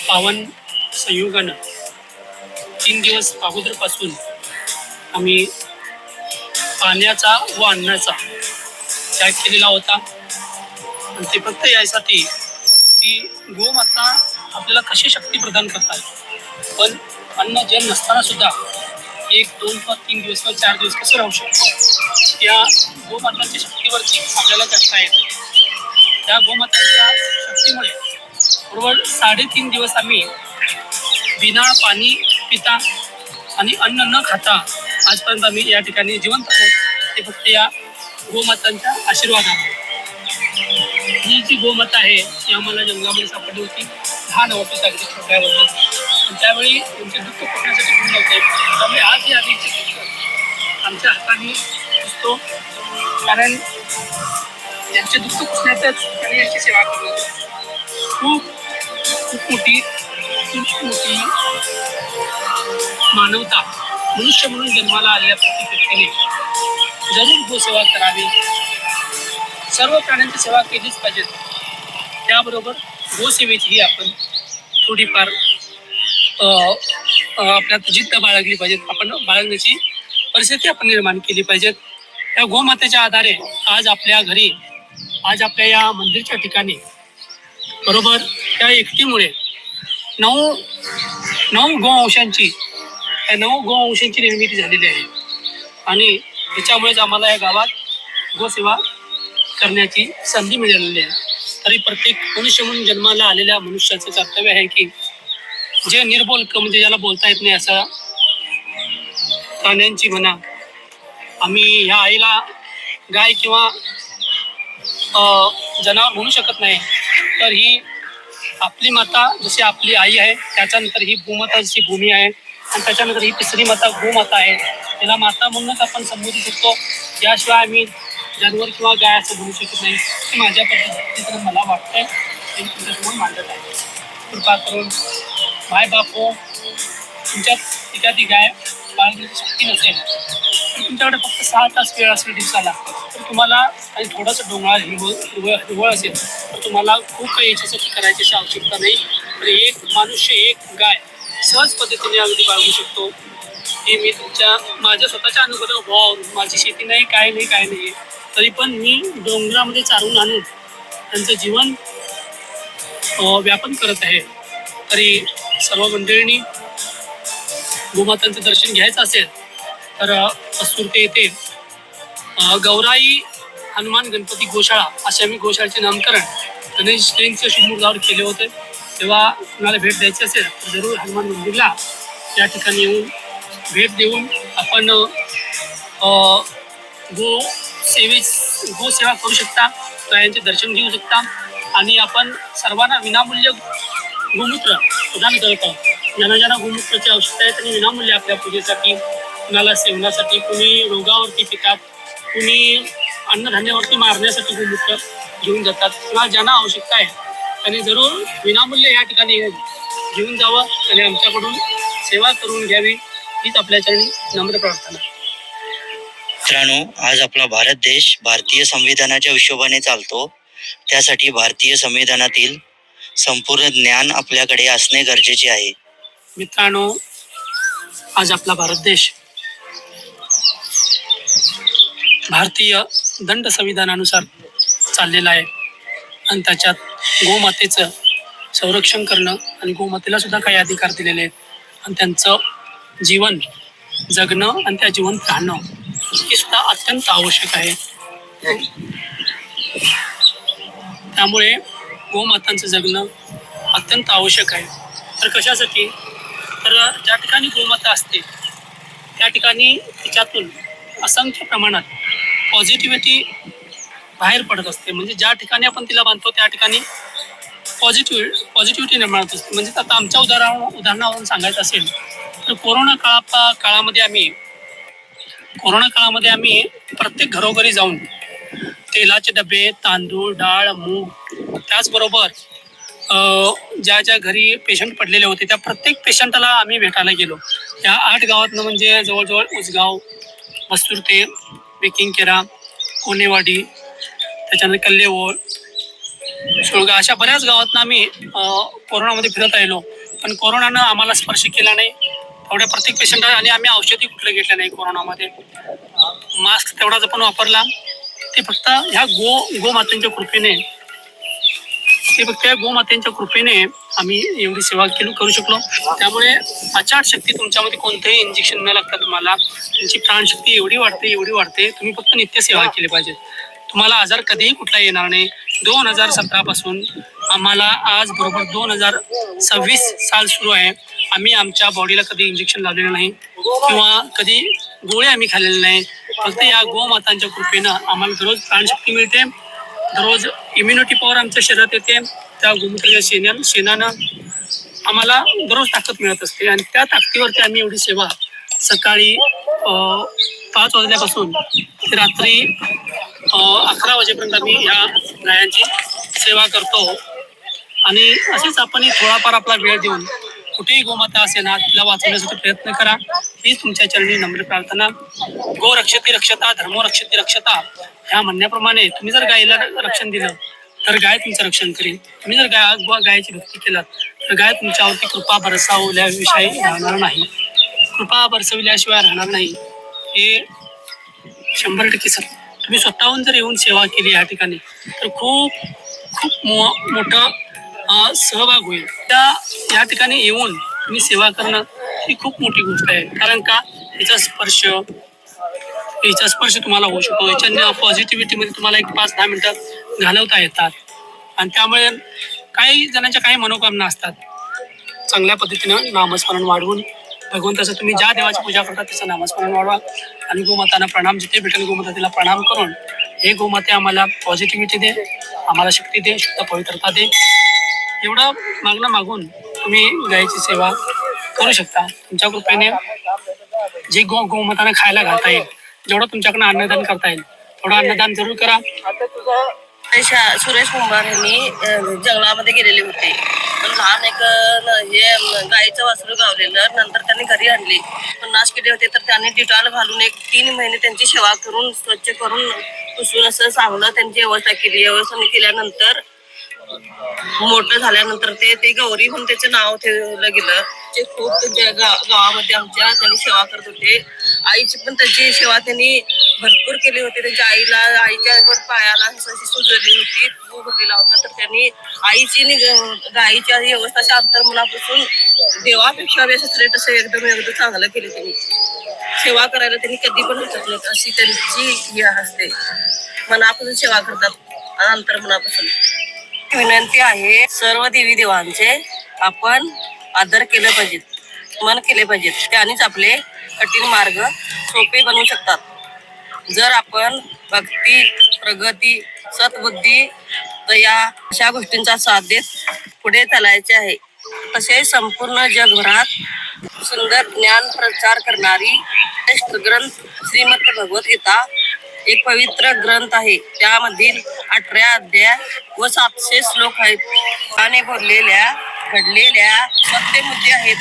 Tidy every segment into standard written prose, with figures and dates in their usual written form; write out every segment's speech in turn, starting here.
पावन संयोगानं 3 दिवस अगोदरपासून आम्ही पाण्याचा व अन्नाचा त्याग केलेला होता. आणि ते फक्त यासाठी की गोमाता आपल्याला कशी शक्ती प्रदान करतात. पण अन्न जल नसताना सुद्धा 1, 2 किंवा 3 दिवस किंवा 4 दिवस कसं राहू शकतो, या गोमातांच्या शक्तीवरती आपल्याला जगता येतं. त्या गोमातांच्या शक्तीमुळे बरोबर 3.5 दिवस आम्ही बिना पाणी पिता आणि अन्न न खाता आजपर्यंत आम्ही या ठिकाणी जिवंत आहोत. ते फक्त या गोमातांच्या आशीर्वादाने. ही जी गोमाता आहे ती आम्हाला जंगलामध्ये सापडली होती. लहान होती, अगदी छोट्या होतं. आणि त्यावेळी त्यांचे दुःख पोखण्यासाठी कोणी नव्हते. त्यामुळे आजही आम्ही आमच्या हाताने पुसतो, कारण त्यांचे दुःख पुसण्यातच त्यांनी यांची सेवा करणं खूप मोठी मानवता. मनुष्य म्हणून जन्माला आलेल्या प्रत्येक व्यक्तीने जरूर गोसेवा करावी. सर्व प्राण्यांची सेवा केलीच पाहिजे. त्याबरोबर गोसेवेचीही आपण थोडीफार आपल्यात जिद्द बाळगली पाहिजे. आपण बाळगण्याची परिस्थिती आपण निर्माण केली पाहिजे. त्या गोमातेच्या आधारे आज आपल्या घरी, आज आपल्या या मंदिरच्या ठिकाणी बरोबर त्या एकटीमुळे 9 गोवंशांची निर्मिती झालेली आहे. आणि त्याच्यामुळेच आम्हाला या गावात गोसेवा करण्याची संधी मिळालेली आहे. तरी प्रत्येक मनुष्य म्हणून जन्माला आलेल्या मनुष्याचं कर्तव्य आहे की जे निर्बोलक, म्हणजे ज्याला बोलता येत नाही असा प्राण्यांची म्हणा, आम्ही ह्या आईला गाय किंवा जनावर म्हणू शकत नाही. तर ही आपली माता जशी आपली आई आहे, त्याच्यानंतर ही भूमाता जशी भूमी आहे, आणि त्याच्यानंतर ही तिसरी माता गोमाता आहे. त्याला माता म्हणूनच आपण संबोधू शकतो. याशिवाय आम्ही जानवर किंवा गाय असं म्हणू शकत नाही. हे माझ्या पद्धतीनं मला वाटतंय ते तुमच्यासमोर मांडत आहे. कृपा करून माय बापो, तुमच्यात एखादी गाय पाळण्याची शक्ती नसेल तर तुमच्याकडे फक्त 6 तास वेळ असेल दिवसाला, तर तुम्हाला आणि थोडंसं डोंगराळ हिरवळ असेल तर तुम्हाला खूप काही याच्यासाठी करायची अशी आवश्यकता नाही. तर एक मनुष्य, एक गाय सहज पद्धतीने अगदी बाळगू शकतो. हे मी माझ्या स्वतःच्या अनुभवावरून, माझी शेती नाही, काय नाही, तरी पण मी डोंगरामध्ये चारून आणून त्यांचं जीवन व्यापन करत आहे. तरी सर्व मंडळींनी गोमातांचं दर्शन घ्यायचं असेल तर सुरते येथे गौराई हनुमान गणपती गोशाळा असे आम्ही गोशाळेचे नामकरण गणेश जयंतीच्या शुभमुहूर्तावर केले होते. तेव्हा कुणाला भेट द्यायची असेल तर जरूर हनुमान मंदिरला या ठिकाणी येऊन भेट देऊन आपण गोसेवा करू शकता, गायांचे दर्शन घेऊ शकता. आणि आपण सर्वांना विनामूल्य गोमूत्र प्रदान करत आहोत. ज्यांना गोमूत्राची आवश्यकता आहे त्यांनी विनामूल्य आपल्या पूजेसाठी, कुणाला सेवनासाठी, कुणी रोगावरती पितात, कुणी अन्नधान्यावरती मारण्यासाठी गोमूत्र घेऊन जातात. किंवा ज्यांना आवश्यकता आहे त्यांनी जरूर विनामूल्य या ठिकाणी येऊन घेऊन जावं आणि आमच्याकडून सेवा करून घ्यावी, हीच आपल्या चरणी नम्र प्रार्थना. मित्रांनो, आज आपला भारत देश भारतीय संविधानाच्या हिशोबाने चालतो. त्यासाठी भारतीय संविधानातील संपूर्ण ज्ञान आपल्याकडे असणे गरजेचे आहे. मित्रांनो, आज आपला भारत देश भारतीय दंड संविधानानुसार चाललेला आहे. आणि त्याच्यात गोमातेचं संरक्षण करणं आणि गोमातेला सुद्धा काही अधिकार दिलेले आहेत. आणि त्यांचं जीवन जगणं आणि त्या जीवन राहणं हे सुद्धा अत्यंत आवश्यक आहे. त्यामुळे गोमातांचं जगणं अत्यंत आवश्यक आहे. तर कशासाठी? तर ज्या ठिकाणी गोमाता असते त्या ठिकाणी तिच्यातून असंख्य प्रमाणात पॉझिटिव्हिटी बाहेर पडत असते. म्हणजे ज्या ठिकाणी आपण तिला बांधतो त्या ठिकाणी पॉझिटिव्हिटी निर्माण होत असते. म्हणजे आता आमच्या उदाहरणावरून सांगायचं असेल तर कोरोना काळामध्ये आम्ही प्रत्येक घरोघरी जाऊन तेलाचे डबे, तांदूळ, डाळ, मूग, त्याचबरोबर ज्या घरी पेशंट पडलेले होते त्या प्रत्येक पेशंटला आम्ही भेटायला गेलो. या 8 गावातनं, म्हणजे जवळजवळ उसगाव, मस्तुरते, बेकिंगकेरा, कोनेवाडी, त्याच्यानंतर कल्लेओळ, सुळगा, अशा बऱ्याच गावातनं आम्ही कोरोनामध्ये फिरत राहिलो. पण कोरोनानं आम्हाला स्पर्श केला नाही. तेवढ्या प्रत्येक पेशंट आणि आम्ही औषधी कुठलं घेतलं नाही कोरोनामध्ये. मास्क तेवढाच आपण वापरला. ते फक्त ह्या गोमातेच्या कृपेने गोमातेच्या कृपेने आम्ही एवढी सेवा करू शकलो. त्यामुळे अचाट शक्ती तुमच्यामध्ये कोणतंही इंजेक्शन न लागता तुम्हाला तुमची प्राणशक्ती एवढी वाढते. तुम्ही फक्त नित्य सेवा केली पाहिजे. तुम्हाला आजार कधीही कुठला येणार नाही. 2017 पासून आम्हाला आज बरोबर 2026 साल सुरू आहे. आम्ही आमच्या बॉडीला कधी इंजेक्शन लावलेलं नाही किंवा कधी गोळे आम्ही खाल्लेले नाही. फक्त या गोमातांच्या कृपेनं आम्हाला दररोज प्राणशक्ती मिळते. दररोज इम्युनिटी पॉवर आमच्या शरीरात येते. त्या गोमूत्राच्या शेणानं आम्हाला दररोज ताकद मिळत असते आणि त्या ताकदीवरती आम्ही एवढी सेवा सकाळी 5 वाजल्यापासून ते रात्री 11 वाजेपर्यंत आम्ही ह्या गायांची सेवा करतो. आणि असेच आपण थोडाफार आपला वेळ देऊन कुठेही गोमाता असेल ना तिला वाचवण्यासाठी प्रयत्न करा. हीच तुमच्या चरणी नम्र प्रार्थना. गो रक्षती रक्षता धर्मो रक्षती रक्षता ह्या म्हणण्याप्रमाणे तुम्ही जर गायीला रक्षण दिलं तर गाय तुमचं रक्षण करेल. तुम्ही जर गायची भक्ती केलात तर गाय तुमच्यावरती कृपा बरसावल्याविषयी राहणार नाही. कृपा बरसविल्याशिवाय राहणार नाही. हे 100% सर. तुम्ही स्वतःहून जर येऊन सेवा केली या ठिकाणी तर खूप खूप मोठा सहभाग होईल. या ठिकाणी येऊन तुम्ही सेवा करणं ही खूप मोठी गोष्ट आहे. कारण का हिचा स्पर्श तुम्हाला होऊ शकतो. याच्याने पॉझिटिव्हिटीमध्ये तुम्हाला एक 5-10 मिनिटं घालवता येतात. आणि त्यामुळे काही जणांच्या काही मनोकामना असतात. चांगल्या पद्धतीनं नामस्मरण वाढवून भगवंताचं तुम्ही ज्या देवाची पूजा करता त्याचं नामस्मरण वाढवा. आणि गोमातांना प्रणाम. जिथे भेटेल गोमाता तिला प्रणाम करून हे गोमाते आम्हाला पॉझिटिव्हिटी दे, आम्हाला शक्ती दे, शुद्ध पवित्रता दे, एवढं मागणं मागून तुम्ही गायीची सेवा करू शकता. तुमच्या कृपेने जे गोमातांना खायला घालता येईल, जेवढं तुमच्याकडनं अन्नदान करता येईल थोडं अन्नदान जरूर करा. सुरेश कुंभार यांनी जंगलामध्ये गेलेले होते. पण लहान एक हे गाईचं वासरू गावलेलं. नंतर त्यांनी घरी आणले. पण नाश केले होते तर त्यांनी डिटॉल घालून 3 महिने त्यांची सेवा करून स्वच्छ करून पुसून असं चांगलं त्यांची व्यवस्था केली. व्यवस्था केल्यानंतर मोठं झाल्यानंतर ते गौरी म्हणून त्याचं नाव ठेवलं गेलं. ते खूप त्यांच्या गावामध्ये आमच्या त्यांनी सेवा करत होते. आईची पण त्यांची सेवा त्यांनी भरपूर केली होती. त्यांच्या आईच्या पण पायाला अशी सुजली होती, भरलेला होता. तर त्यांनी आईची गाईच्या व्यवस्थाच्या अंतर्मनापासून देवापेक्षा श्रेष्ठ असं एकदम चांगलं केलं. त्यांनी सेवा करायला त्यांनी कधी पण हरकत नाही अशी त्यांची ही असते. मनापासून सेवा करतात अंतर्मनापासून. विनंती आहे सर्व देवी देवांचे आपण आदर केले पाहिजेत, मन केले पाहिजेत. त्यानेच आपले कठीण मार्ग सोपे बनवू शकतात. जर आपण भक्ती, प्रगती, सद्बुद्धी, दया अशा गोष्टींचा साथ देत पुढे चालायचे आहे. तसेच संपूर्ण जगभरात सुंदर ज्ञान प्रचार करणारी श्रेष्ठ ग्रंथ श्रीमद भगवद्गीता एक पवित्र ग्रंथ आहे. त्यामधील 18 अध्याय व 700 श्लोक आहेत. त्याने बोललेल्या घडलेल्या सत्य मुद्दे आहेत.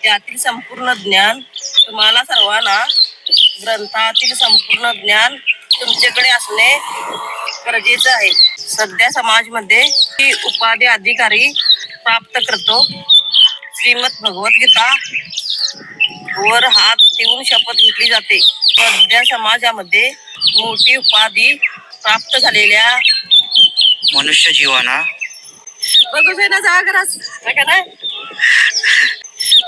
त्यातील संपूर्ण ज्ञान तुम्हाला सर्वांना ग्रंथातील संपूर्ण ज्ञान तुमच्याकडे असणे गरजेचं आहे. सध्या समाजमध्ये ही उपाधी अधिकारी प्राप्त करतो. श्रीमद भगवद्गीता वर हात ठेवून शपथ घेतली जाते. सध्या समाजामध्ये मोठी उपाधी प्राप्त झालेल्या मनुष्य जीवाना बघू ना जागरास का नाही,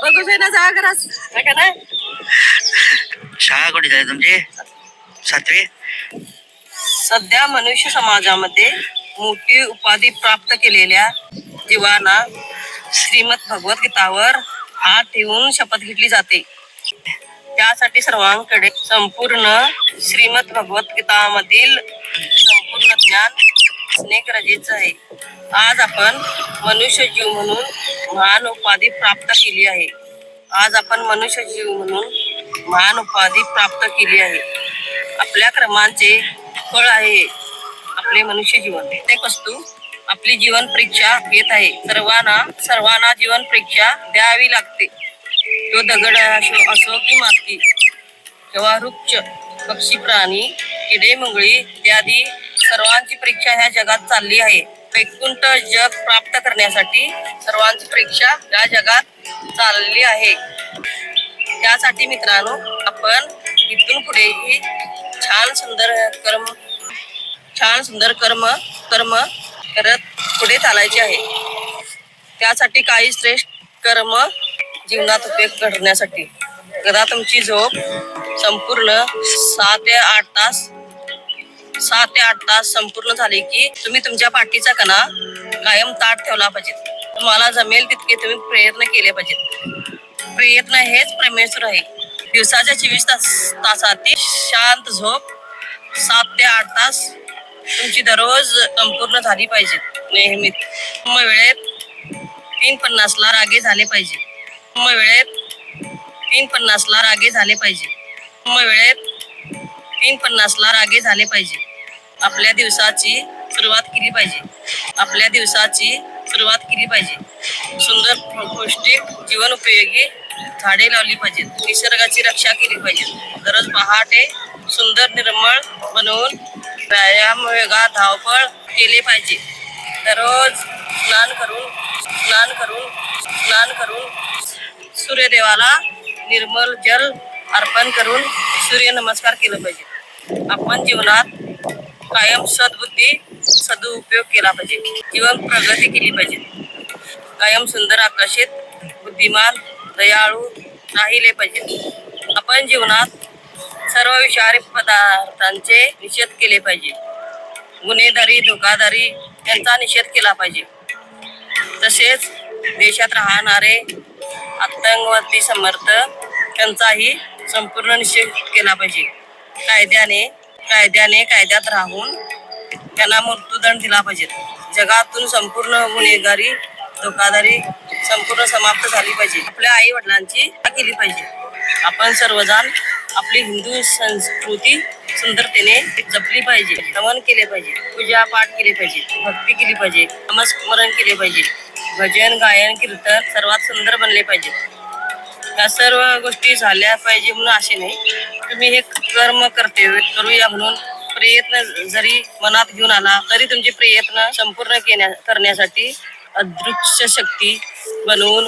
बघू ना जागरास का नाही. शाळा कुठे जाय तुमची? 7वी. सध्या मनुष्य समाजामध्ये मोठी उपाधी प्राप्त केलेल्या जीवांना श्रीमद भगवद्गीतावर हात ठेवून शपथ घेतली जाते. त्यासाठी सर्वांकडे संपूर्ण श्रीमद भगवद्गीतामधील संपूर्ण ज्ञान असणे गरजेचं आहे. आज आपण मनुष्य जीव म्हणून महान उपाधी प्राप्त केली आहे. आपल्या कर्मांचे फळ आहे आपले मनुष्य जीवन. प्रत्येक वस्तू आपली जीवन परीक्षा घेत आहे. सर्वांना जीवन परीक्षा द्यावी लागते. तो दगड असो की माती किंवा वृक्ष, पक्षी, प्राणी, किडे, मंगळी इत्यादी सर्वांची परीक्षा ह्या जगात चालली आहे. वैकुंठ जग प्राप्त करण्यासाठी सर्वांची परीक्षा या जगात चालली आहे. त्यासाठी मित्रांनो, आपण इथून पुढेही छान सुंदर कर्म करत पुढे चालायचे आहे. त्यासाठी काही श्रेष्ठ कर्म जीवनात उपयोग करण्यासाठी एकदा तुमची झोप संपूर्ण 6 ते 8 तास संपूर्ण झाली की तुम्ही तुमच्या पाठीचा कणा कायम ताठ ठेवला पाहिजे. तुम्हाला जमेल तितके तुम्ही प्रयत्न केले पाहिजेत. प्रयत्न हेच परमेश्वर आहे. दिवसाच्या 24 तासातील शांत झोप 7 ते 8 तास तुमची दररोज संपूर्ण झाली पाहिजे. नेहमी वेळेत 3:50 ला रागे झाले पाहिजे. वेळेत 3:50 ला रागे झाले पाहिजे. वेळेत 3:50 ला रागे झाले पाहिजे. आपल्या दिवसाची सुरुवात केली पाहिजे. आपल्या दिवसाची सुरुवात केली पाहिजे. सुंदर पौष्टिक जीवन उपयोगी झाडे लावली पाहिजेत. निसर्गाची रक्षा केली पाहिजे. दररोज पहाटे सुंदर निर्मळ बनवून व्यायाम वेगात धावपळ केली पाहिजे. दररोज स्नान करून सूर्यदेवाला निर्मल जल अर्पण करून सूर्य नमस्कार केला पाहिजे. आपण जीवनात कायम सदुपयोग केला पाहिजे. जीवन प्रगती केली पाहिजे. कायम सुंदर, आकर्षित, बुद्धिमान, दयाळू राहिले पाहिजे. आपण जीवनात सर्व विषारी पदार्थांचे निषेध केले पाहिजे. गुन्हेगारी, धोकादारी यांचा निषेध केला पाहिजे. तसेच देशात राहणारे आतंकवादी यांचाही संपूर्ण निषेध केला पाहिजे. कायद्यात राहून त्यांना मृत्यूदंड दिला पाहिजे. जगातून संपूर्ण गुन्हेगारी, धोकादारी संपूर्ण समाप्त झाली पाहिजे. आपल्या आई वडिलांची केली पाहिजे. आपण सर्वजण आपली हिंदू संस्कृती सुंदरतेने जपली पाहिजे. नमन केले पाहिजे. पूजा पाठ केले पाहिजे. भक्ती केली पाहिजे. नामस्मरण केले पाहिजे. भजन, गायन, कीर्तन सर्वात सुंदर बनले पाहिजे. या सर्व गोष्टी झाल्या पाहिजे म्हणून असे नाही. तुम्ही हे कर्म कर्तव्य करूया म्हणून प्रयत्न जरी मनात घेऊन आला तरी तुमचे प्रयत्न संपूर्ण करण्यासाठी अदृश्य शक्ती बनवून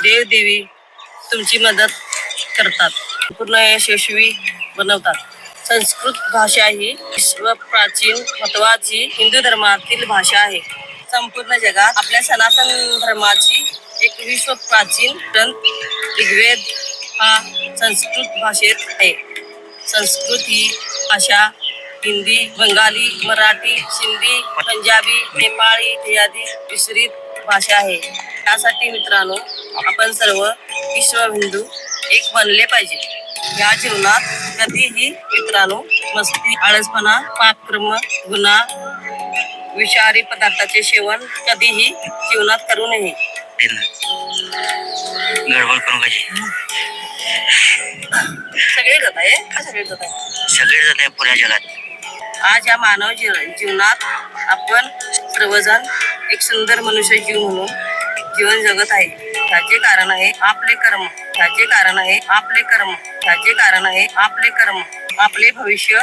देवदेवी तुमची मदत करतात. पूर्ण यशस्वी बनवतात. संस्कृत भाषा ही विश्व प्राचीन महत्वाची हिंदू धर्मातील भाषा आहे. संपूर्ण जगात आपल्या सनातन धर्माची एक विश्व प्राचीन ग्रंथ ऋग्वेद हा संस्कृत भाषेत आहे. संस्कृत ही भाषा हिंदी, बंगाली, मराठी, सिंधी, पंजाबी, नेपाळी इत्यादी मिश्रित भाषा आहे. त्यासाठी मित्रांनो, आपण सर्व विश्व हिंदू एक बनले पाहिजे. या जीवनात कधीही मित्रांनो मस्ती, आळसपणा, पापकर्म, गुन्हा, विषारी पदार्थाचे सेवन कधीही जीवनात करू नये. गडबड करू कशी सगळे जात आहे. सगळे जात आहे पुऱ्या जगात. आज या मानव जीवनात आपण सर्वजण एक सुंदर मनुष्य जीव म्हणून जीवन जगत आहे. त्याचे कारण आहे आपले कर्म. आपले भविष्य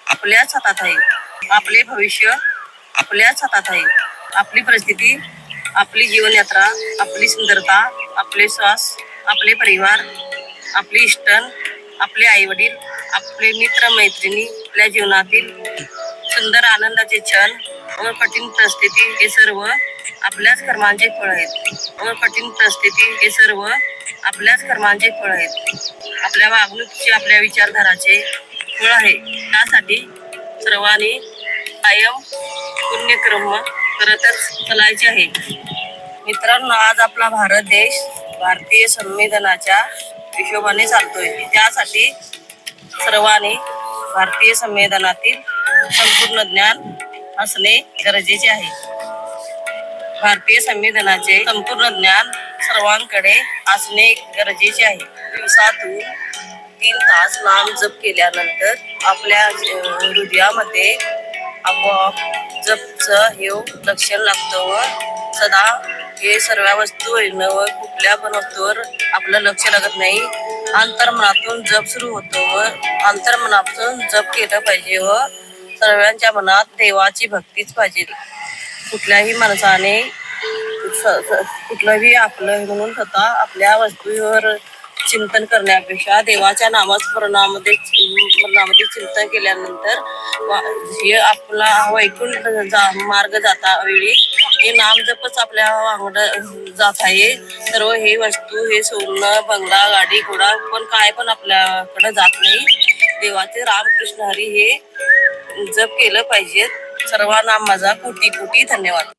आपल्याच हातात आहे. आपली परिस्थिती, आपली जीवनयात्रा, आपली सुंदरता, आपले श्वास, आपले परिवार, आपली इष्टन, आपले आई वडील, आपले मित्र मैत्रिणी, आपल्या जीवनातील सुंदर आनंदाचे क्षण व कठीण परिस्थिती हे सर्व आपल्याच कर्मांचे फळ आहेत. आपल्या वागणुकीचे, आपल्या विचारधाराचे फळ आहे. त्यासाठी सर्वांनी कायम पुण्यकर्म करतच चालायचे आहे. मित्रांनो, आज आपला भारत देश भारतीय संविधानाच्या हिशोबाने चालतोय. त्यासाठी सर्वांनी भारतीय संविधानातील संपूर्ण ज्ञान असणे गरजेचे आहे. भारतीय संविधानाचे संपूर्ण ज्ञान सर्वांकडे असणे गरजेचे आहे. दिवसातून 3 तास नाम जप केल्यानंतर आपल्या हृदयामध्ये आपोआप जपचं हे लक्षण लागतं व सदा हे सर्व वस्तूंवर व कुठल्या पण वस्तूवर आपलं लक्ष लागत नाही. अंतर्मनातून जप सुरू होतो व अंतर्मनातून जप केलं पाहिजे व सर्वांच्या मनात देवाची भक्तीच पाहिजे. कुठल्याही माणसाने कुठलंही आपलं म्हणून स्वतः आपल्या वस्तूवर चिंतन करण्यापेक्षा देवाच्या नामस्मरणामध्ये चिंतन केल्यानंतर हे आपला वैकुंठ मार्ग जाता वेळी हे नाम जपच आपल्या वांगड जात आहे. सर्व हे वस्तू हे सोनं बंगला गाडी घोडा पण काय पण आपल्याकडे जात नाही. देवाचे रामकृष्ण हरी हे जप केलं पाहिजे. सर्वांना माझा कोटी कोटी धन्यवाद.